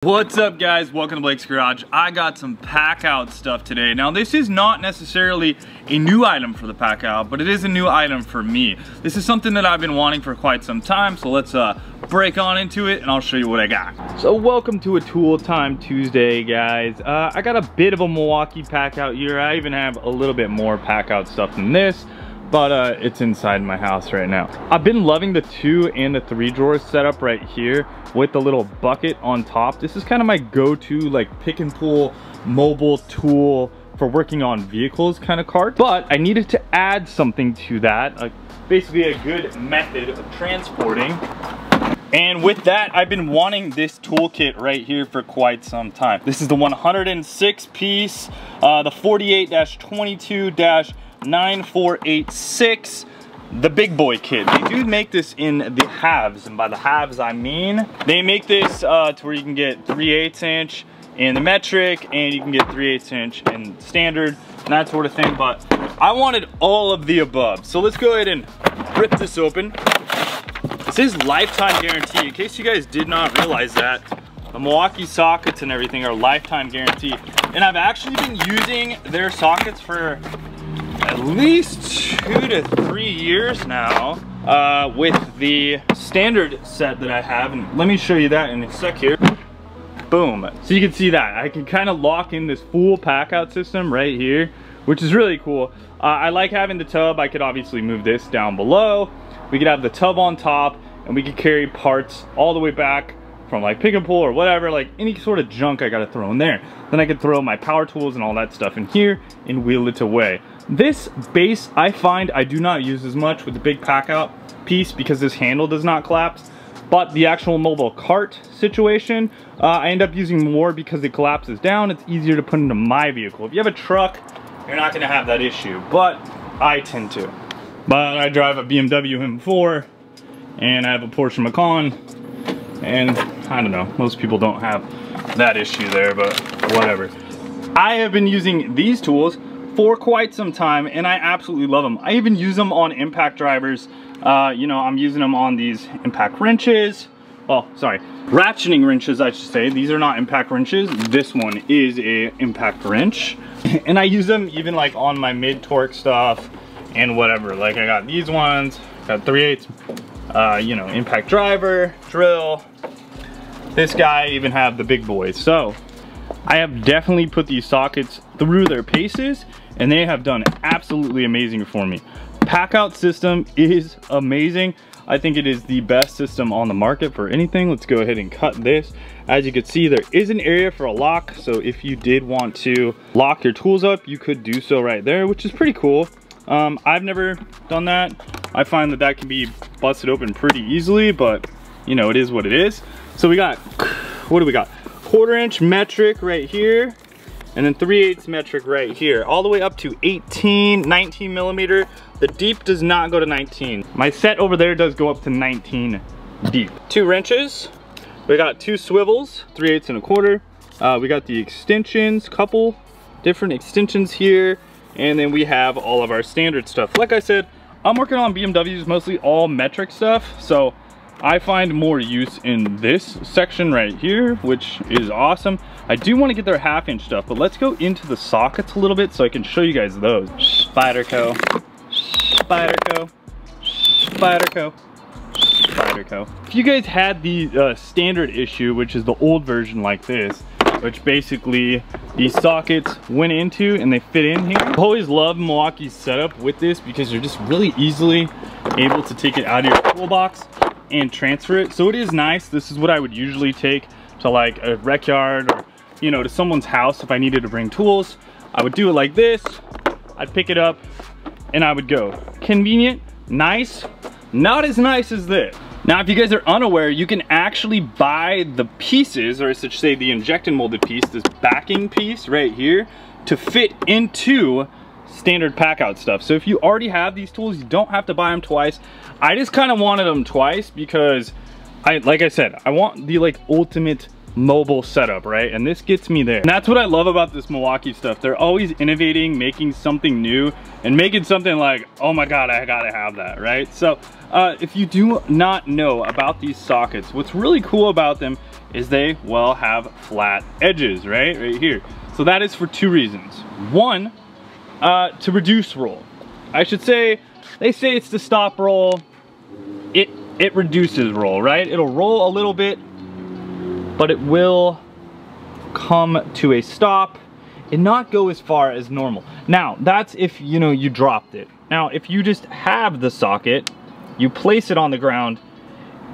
What's up guys, welcome to Blake's Garage. I got some PACKOUT stuff today. Now this is not necessarily a new item for the PACKOUT, but it is a new item for me. This is something that I've been wanting for quite some time, so let's break on into it and I'll show you what I got. So welcome to a Tool Time Tuesday guys. I got a bit of a Milwaukee PACKOUT here. I even have a little bit more PACKOUT stuff than this, but it's inside my house right now. I've been loving the 2 and the 3 drawer setup right here with the little bucket on top. This is kind of my go-to like pick and pull mobile tool for working on vehicles kind of cart. But I needed to add something to that, basically a good method of transporting. And with that, I've been wanting this toolkit right here for quite some time. This is the 106 piece, the 48-22-9486. The big boy kit. They do make this in the halves, and by the halves I mean they make this to where you can get 3/8 inch in the metric and you can get 3/8 inch in standard and that sort of thing, but I wanted all of the above. So let's go ahead and rip this open. This is lifetime guarantee. In case you guys did not realize that, the Milwaukee sockets and everything are lifetime guarantee, and I've actually been using their sockets for at least 2 to 3 years now with the standard set that I have, and let me show you that in a sec here. Boom. So you can see that I can kind of lock in this full PACKOUT system right here, which is really cool. I like having the tub. I could obviously move this down below. We could have the tub on top and we could carry parts all the way back from like pick and pull or whatever, like any sort of junk I gotta throw in there. Then I could throw my power tools and all that stuff in here and wheel it away. This base I find I do not use as much with the big PACKOUT piece because this handle does not collapse, but the actual mobile cart situation I end up using more because it collapses down. It's easier to put into my vehicle. If you have a truck, you're not gonna have that issue, but I tend to. But I drive a BMW M4 and I have a Porsche Macan, and I don't know, most people don't have that issue there, but whatever. I have been using these tools for quite some time and I absolutely love them. I even use them on impact drivers. You know, I'm using them on these impact wrenches. Oh, sorry, ratcheting wrenches I should say. These are not impact wrenches. This one is a impact wrench. And I use them even like on my mid-torque stuff and whatever. Like I got these ones, got 3/8, you know, impact driver, drill. This guy, I even have the big boys. So I have definitely put these sockets through their paces and they have done absolutely amazing for me. PACKOUT system is amazing. I think it is the best system on the market for anything. Let's go ahead and cut this. As you can see, there is an area for a lock. So if you did want to lock your tools up, you could do so right there, which is pretty cool. I've never done that. I find that that can be busted open pretty easily, but you know, it is what it is. So we got, what do we got? 1/4 inch metric right here, and then 3/8 metric right here, all the way up to 18, 19 millimeter. The deep does not go to 19. My set over there does go up to 19 deep. 2 wrenches. We got 2 swivels, 3/8 and 1/4. We got the extensions, couple different extensions here, and then we have all of our standard stuff. Like I said, I'm working on BMWs, mostly all metric stuff, so I find more use in this section right here, which is awesome. I do want to get their 1/2 inch stuff, but let's go into the sockets a little bit so I can show you guys those. Spyderco, Spyderco, Spyderco, Spyderco. If you guys had the standard issue, which is the old version like this, which basically these sockets went into and they fit in here. I've always loved Milwaukee's setup with this because you're just really easily able to take it out of your toolbox and transfer it. So it is nice. This is what I would usually take to like a rec yard or, you know, to someone's house if I needed to bring tools. I would do it like this. I'd pick it up and I would go. Convenient, nice, not as nice as this. Now, if you guys are unaware, you can actually buy the pieces, or I should say the injected molded piece, this backing piece right here, to fit into standard PACKOUT stuff. So if you already have these tools, you don't have to buy them twice. I just kind of wanted them twice because like I said, I want the like ultimate mobile setup, right? And this gets me there. And that's what I love about this Milwaukee stuff. They're always innovating, making something new and making something like, oh my God, I gotta have that, right? So if you do not know about these sockets, what's really cool about them is they, well, have flat edges, right here. So that is for two reasons. One, to reduce roll. I should say, they say it's to stop roll. It reduces roll, right? It'll roll a little bit, but it will come to a stop and not go as far as normal. Now, that's if, you know, you dropped it. Now, if you just have the socket, you place it on the ground,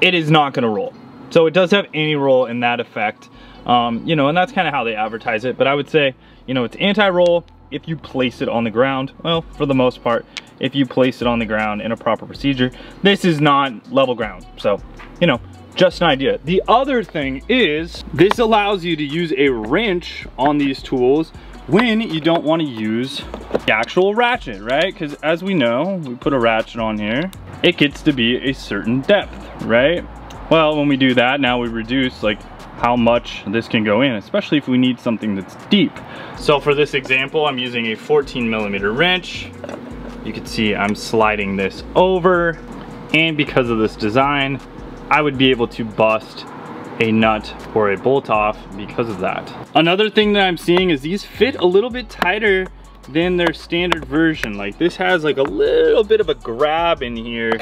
it is not gonna roll. So it does have any roll in that effect. You know, and that's kind of how they advertise it. But I would say, you know, it's anti-roll if you place it on the ground. Well, for the most part, if you place it on the ground in a proper procedure. This is not level ground, so, you know, just an idea. The other thing is, this allows you to use a wrench on these tools when you don't want to use the actual ratchet, right? Because as we know, we put a ratchet on here, it gets to be a certain depth, right? Well, when we do that, now we reduce like how much this can go in, especially if we need something that's deep. So for this example, I'm using a 14mm wrench. You can see I'm sliding this over, and because of this design, I would be able to bust a nut or a bolt off because of that. Another thing that I'm seeing is these fit a little bit tighter than their standard version. Like this has like a little bit of a grab in here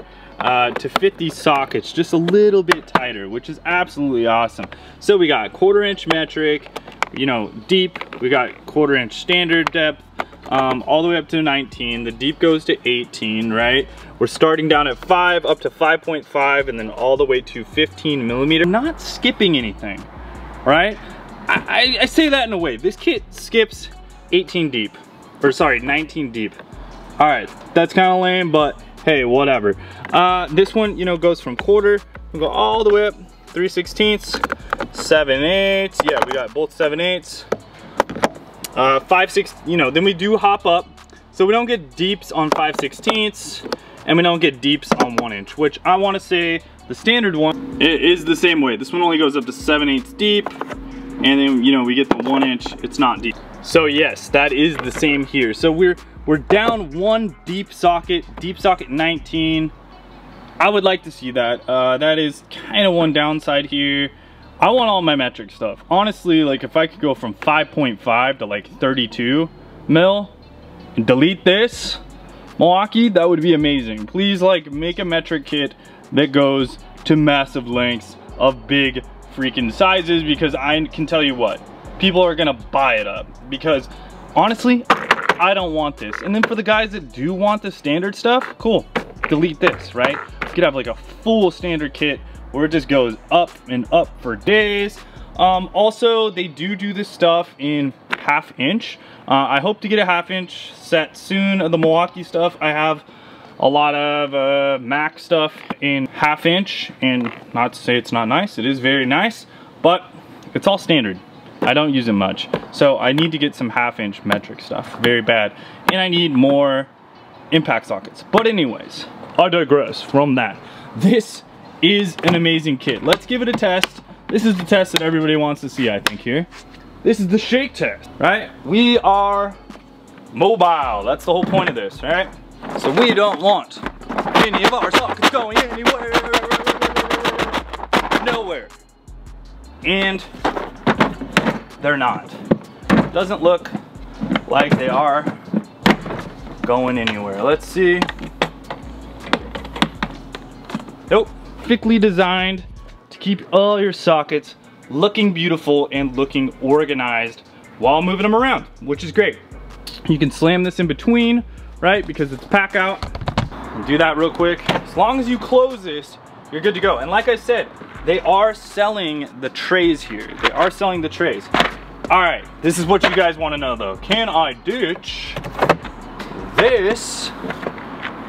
to fit these sockets just a little bit tighter, which is absolutely awesome. So we got 1/4 inch metric, you know, deep, we got 1/4 inch standard depth, all the way up to 19. The deep goes to 18, right? We're starting down at 5 up to 5.5 and then all the way to 15mm. Not skipping anything, right? I say that in a way. This kit skips 18 deep, or sorry, 19 deep. All right, that's kind of lame, but hey, whatever. This one, you know, goes from 1/4, we go all the way up 3/16, 7/8. Yeah, we got both 7/8. 5/6, you know, then we do hop up. So we don't get deeps on 5/16 and we don't get deeps on 1 inch, which I want to say the standard one is the same way. This one only goes up to 7/8 deep, and then, you know, we get the 1 inch, it's not deep. So yes, that is the same here. So we're down one deep socket 19. I would like to see that. That is kind of one downside here. I want all my metric stuff. Honestly, like if I could go from 5.5 to like 32 mil and delete this, Milwaukee, that would be amazing. Please like make a metric kit that goes to massive lengths of big freaking sizes, because I can tell you what, people are gonna buy it up, because honestly, I don't want this. And then for the guys that do want the standard stuff, cool, delete this, right? You could have like a full standard kit where it just goes up and up for days. Also, they do this stuff in 1/2 inch. I hope to get a 1/2 inch set soon of the Milwaukee stuff. I have a lot of Mac stuff in 1/2 inch, and not to say it's not nice, it is very nice, but it's all standard. I don't use it much. So I need to get some 1/2 inch metric stuff, very bad. And I need more impact sockets. But anyways, I digress from that. This is an amazing kit. Let's give it a test. This is the test that everybody wants to see, I think, here. This is the shake test, right? We are mobile. That's the whole point of this, right? So we don't want any of our sockets going anywhere. Nowhere. And they're not. Doesn't look like they are going anywhere. Let's see. Nope. Perfectly designed to keep all your sockets looking beautiful and looking organized while moving them around, which is great. You can slam this in between, right? Because it's pack out. Do that real quick. As long as you close this, you're good to go. And like I said, they are selling the trays here. They are selling the trays. All right, this is what you guys want to know though. Can I ditch this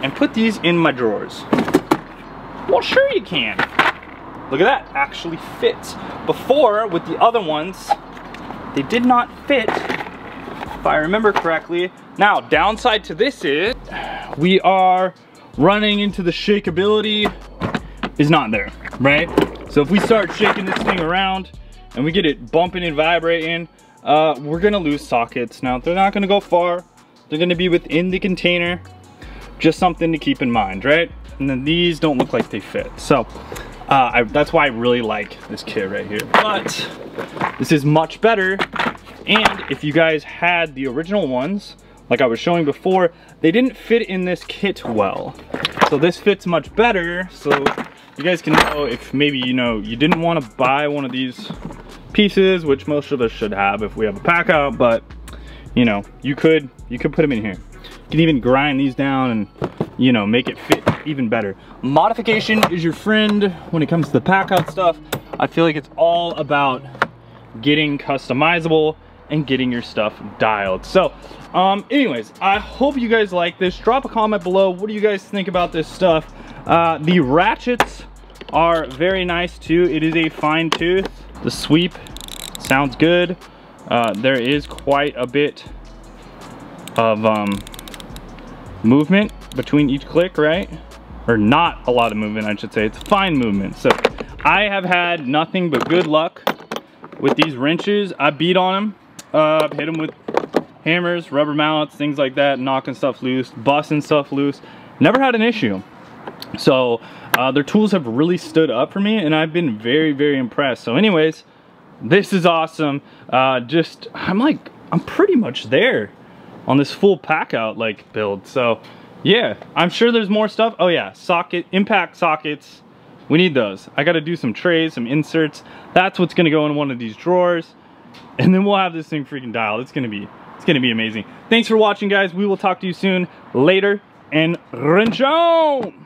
and put these in my drawers? Well, sure you can. Look at that, actually fits. Before, with the other ones, they did not fit, if I remember correctly. Now, downside to this is, we are running into the shakeability is not there, right? So if we start shaking this thing around and we get it bumping and vibrating, we're gonna lose sockets. Now, they're not gonna go far. They're gonna be within the container. Just something to keep in mind, right? And then these don't look like they fit. So That's why I really like this kit right here. But this is much better. And if you guys had the original ones, like I was showing before, they didn't fit in this kit well. So this fits much better. So you guys can know if maybe, you know, you didn't want to buy one of these pieces, which most of us should have if we have a pack out, but you know, you could put them in here. You can even grind these down and, you know, make it fit even better. Modification is your friend when it comes to the pack out stuff. I feel like it's all about getting customizable and getting your stuff dialed. So anyways, I hope you guys like this. Drop a comment below. What do you guys think about this stuff? The ratchets are very nice too. It is a fine tooth. The sweep sounds good. There is quite a bit of movement between each click, right? Or not a lot of movement, I should say. It's fine movement. So I have had nothing but good luck with these wrenches. I beat on them, hit them with hammers, rubber mallets, things like that, knocking stuff loose, busting stuff loose. Never had an issue. So their tools have really stood up for me, and I've been very, very impressed. So anyways, this is awesome. I'm pretty much there on this full pack out like build. So yeah, I'm sure there's more stuff. Oh yeah, impact sockets. We need those. I got to do some trays, some inserts. That's what's going to go in one of these drawers. And then we'll have this thing freaking dialed. It's going to be amazing. Thanks for watching, guys. We will talk to you soon. Later, and wrench on!